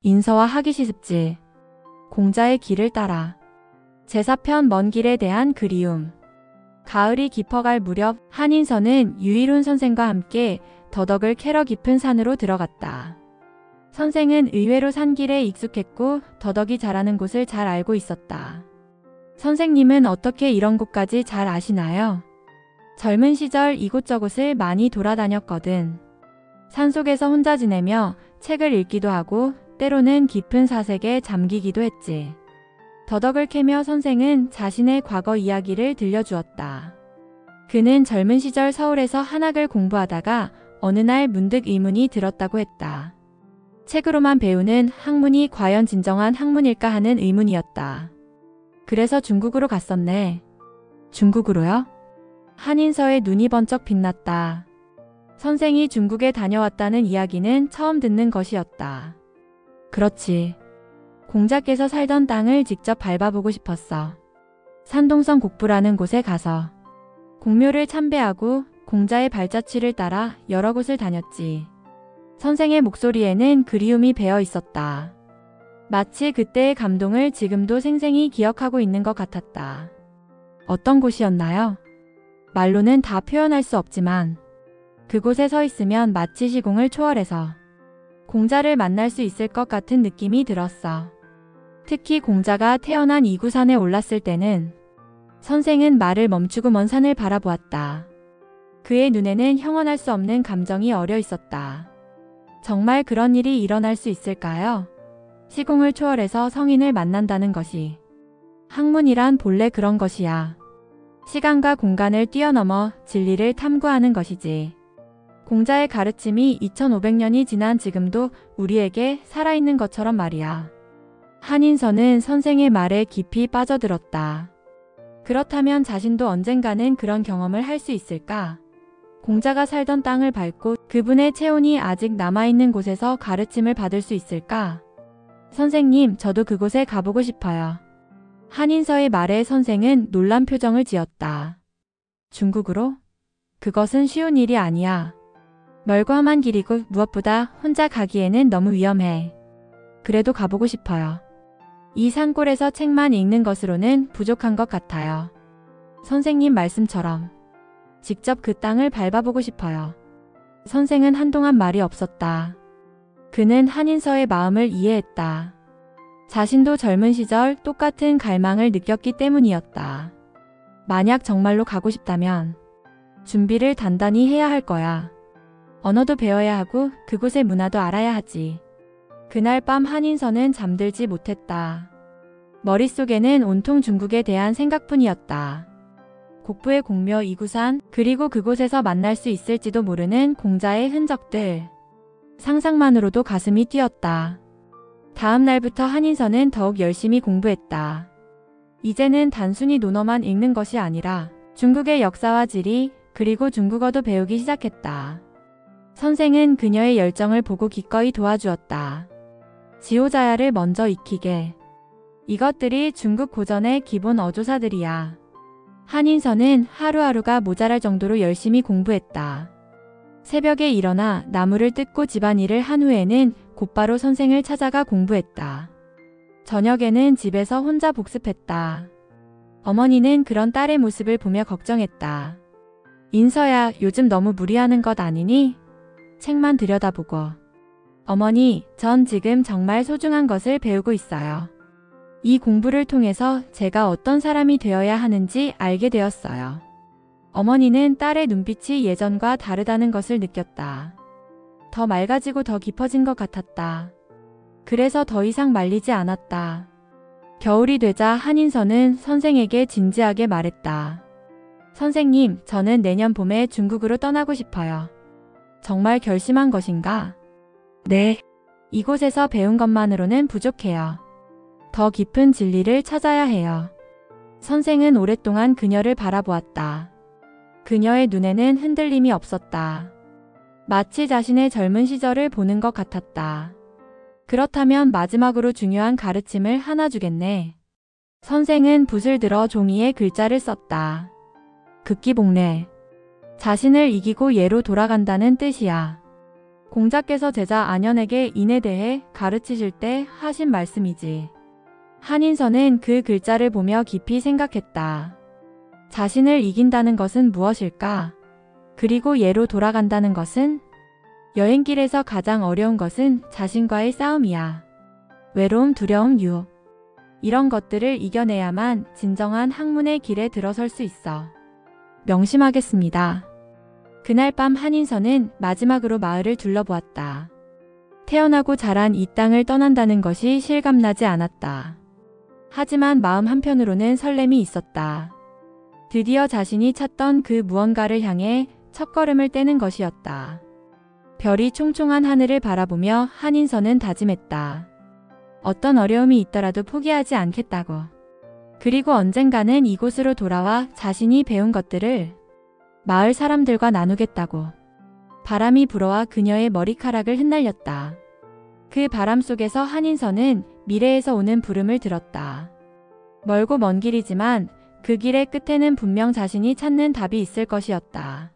인서와 하기시습지. 공자의 길을 따라. 제4편 먼 길에 대한 그리움. 가을이 깊어갈 무렵 한인서는 유일훈 선생과 함께 더덕을 캐러 깊은 산으로 들어갔다. 선생은 의외로 산길에 익숙했고 더덕이 자라는 곳을 잘 알고 있었다. 선생님은 어떻게 이런 곳까지 잘 아시나요? 젊은 시절 이곳저곳을 많이 돌아다녔거든. 산속에서 혼자 지내며 책을 읽기도 하고 때로는 깊은 사색에 잠기기도 했지. 더덕을 캐며 선생은 자신의 과거 이야기를 들려주었다. 그는 젊은 시절 서울에서 한학을 공부하다가 어느 날 문득 의문이 들었다고 했다. 책으로만 배우는 학문이 과연 진정한 학문일까 하는 의문이었다. 그래서 중국으로 갔었네. 중국으로요? 한인서의 눈이 번쩍 빛났다. 선생이 중국에 다녀왔다는 이야기는 처음 듣는 것이었다. 그렇지. 공자께서 살던 땅을 직접 밟아보고 싶었어. 산동성 곡부라는 곳에 가서 공묘를 참배하고 공자의 발자취를 따라 여러 곳을 다녔지. 선생의 목소리에는 그리움이 배어 있었다. 마치 그때의 감동을 지금도 생생히 기억하고 있는 것 같았다. 어떤 곳이었나요? 말로는 다 표현할 수 없지만 그곳에 서 있으면 마치 시공을 초월해서 공자를 만날 수 있을 것 같은 느낌이 들었어. 특히 공자가 태어난 이구산에 올랐을 때는 선생은 말을 멈추고 먼 산을 바라보았다. 그의 눈에는 형언할 수 없는 감정이 어려 있었다. 정말 그런 일이 일어날 수 있을까요? 시공을 초월해서 성인을 만난다는 것이. 학문이란 본래 그런 것이야. 시간과 공간을 뛰어넘어 진리를 탐구하는 것이지. 공자의 가르침이 2500년이 지난 지금도 우리에게 살아있는 것처럼 말이야. 한인서는 선생의 말에 깊이 빠져들었다. 그렇다면 자신도 언젠가는 그런 경험을 할 수 있을까? 공자가 살던 땅을 밟고 그분의 체온이 아직 남아있는 곳에서 가르침을 받을 수 있을까? 선생님, 저도 그곳에 가보고 싶어요. 한인서의 말에 선생은 놀란 표정을 지었다. 중국으로? 그것은 쉬운 일이 아니야. 멀고 험한 길이고 무엇보다 혼자 가기에는 너무 위험해. 그래도 가보고 싶어요. 이 산골에서 책만 읽는 것으로는 부족한 것 같아요. 선생님 말씀처럼 직접 그 땅을 밟아보고 싶어요. 선생은 한동안 말이 없었다. 그는 한인서의 마음을 이해했다. 자신도 젊은 시절 똑같은 갈망을 느꼈기 때문이었다. 만약 정말로 가고 싶다면 준비를 단단히 해야 할 거야. 언어도 배워야 하고 그곳의 문화도 알아야 하지. 그날 밤 한인서는 잠들지 못했다. 머릿속에는 온통 중국에 대한 생각뿐이었다. 곡부의 공묘 이구산, 그리고 그곳에서 만날 수 있을지도 모르는 공자의 흔적들. 상상만으로도 가슴이 뛰었다. 다음 날부터 한인서는 더욱 열심히 공부했다. 이제는 단순히 논어만 읽는 것이 아니라 중국의 역사와 지리, 그리고 중국어도 배우기 시작했다. 선생은 그녀의 열정을 보고 기꺼이 도와주었다. 지오자야를 먼저 익히게. 이것들이 중국 고전의 기본 어조사들이야. 한인서는 하루하루가 모자랄 정도로 열심히 공부했다. 새벽에 일어나 나무를 뜯고 집안일을 한 후에는 곧바로 선생을 찾아가 공부했다. 저녁에는 집에서 혼자 복습했다. 어머니는 그런 딸의 모습을 보며 걱정했다. 인서야, 요즘 너무 무리하는 것 아니니? 책만 들여다보고. 어머니, 전 지금 정말 소중한 것을 배우고 있어요. 이 공부를 통해서 제가 어떤 사람이 되어야 하는지 알게 되었어요. 어머니는 딸의 눈빛이 예전과 다르다는 것을 느꼈다. 더 맑아지고 더 깊어진 것 같았다. 그래서 더 이상 말리지 않았다. 겨울이 되자 한인서는 선생에게 진지하게 말했다. 선생님, 저는 내년 봄에 중국으로 떠나고 싶어요. 정말 결심한 것인가? 네. 이곳에서 배운 것만으로는 부족해요. 더 깊은 진리를 찾아야 해요. 선생은 오랫동안 그녀를 바라보았다. 그녀의 눈에는 흔들림이 없었다. 마치 자신의 젊은 시절을 보는 것 같았다. 그렇다면 마지막으로 중요한 가르침을 하나 주겠네. 선생은 붓을 들어 종이에 글자를 썼다. 극기복례. 자신을 이기고 예로 돌아간다는 뜻이야. 공자께서 제자 안현에게 인에 대해 가르치실 때 하신 말씀이지. 한인서는 그 글자를 보며 깊이 생각했다. 자신을 이긴다는 것은 무엇일까? 그리고 예로 돌아간다는 것은? 여행길에서 가장 어려운 것은 자신과의 싸움이야. 외로움, 두려움, 유혹. 이런 것들을 이겨내야만 진정한 학문의 길에 들어설 수 있어. 명심하겠습니다. 그날 밤 한인서는 마지막으로 마을을 둘러보았다. 태어나고 자란 이 땅을 떠난다는 것이 실감나지 않았다. 하지만 마음 한편으로는 설렘이 있었다. 드디어 자신이 찾던 그 무언가를 향해 첫걸음을 떼는 것이었다. 별이 총총한 하늘을 바라보며 한인서는 다짐했다. 어떤 어려움이 있더라도 포기하지 않겠다고. 그리고 언젠가는 이곳으로 돌아와 자신이 배운 것들을 마을 사람들과 나누겠다고. 바람이 불어와 그녀의 머리카락을 흩날렸다. 그 바람 속에서 한인서는 미래에서 오는 부름을 들었다. 멀고 먼 길이지만 그 길의 끝에는 분명 자신이 찾는 답이 있을 것이었다.